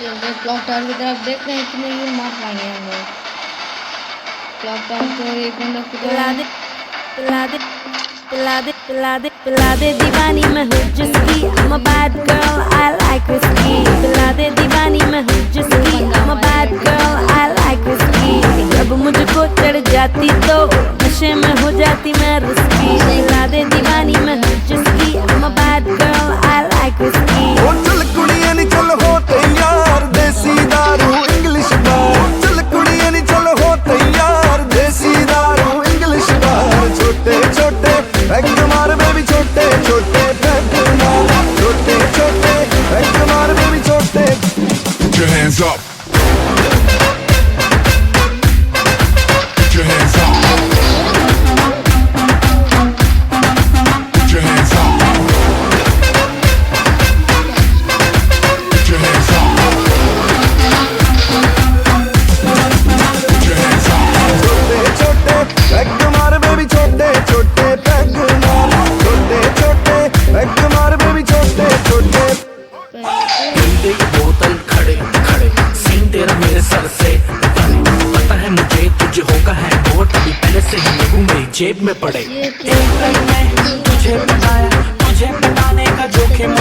चलते हैं clock tower की तरफ, देखते हैं कितने किल मार पाएंगे हम लोग। क्लॉक टावर तो एक बंदा पिला दे पिला दे पिला दे पिला दे पिला दे दीवानी मैं हूँ जिसकी I'm a bad girl I like whiskey पिला दे दीवानी मैं हूँ जिसकी I'm a bad girl I like whiskey जब मुझको चढ़ जाती तो नशे में हो जाती मैं रिस्की पिला दे दीवानी मैं हूँ जिसकी I'm a bad girl I like whiskey ओ चल कुड़ियां नी चल हो तैयार देसी दारू इंग्लिश बार चल कुड़ियां नी चल हो तैयार देसी दारू इंग्लिश बार छोटे छोटे पैग मार बेबी छोटे छोटे पैग मार छोटे छोटे पैग मार बेबी छोटे Put your hands up. Put your hands up. Put your hands up. Put your hands up. Put your hands up. छोटे छोटे पैग मार बेबी छोटे छोटे पैग मार छोटे छोटे पैग मार बेबी छोटे छोटे गंदे बोतल खड़े खड़े सीन तेरा मेरे सर से पता है मुझे तुझे होगा है वोट अभी पहले से ही लोगों मेरी जेब में पड़े एक पल में तुझे बताया तुझे बताने का जोखिम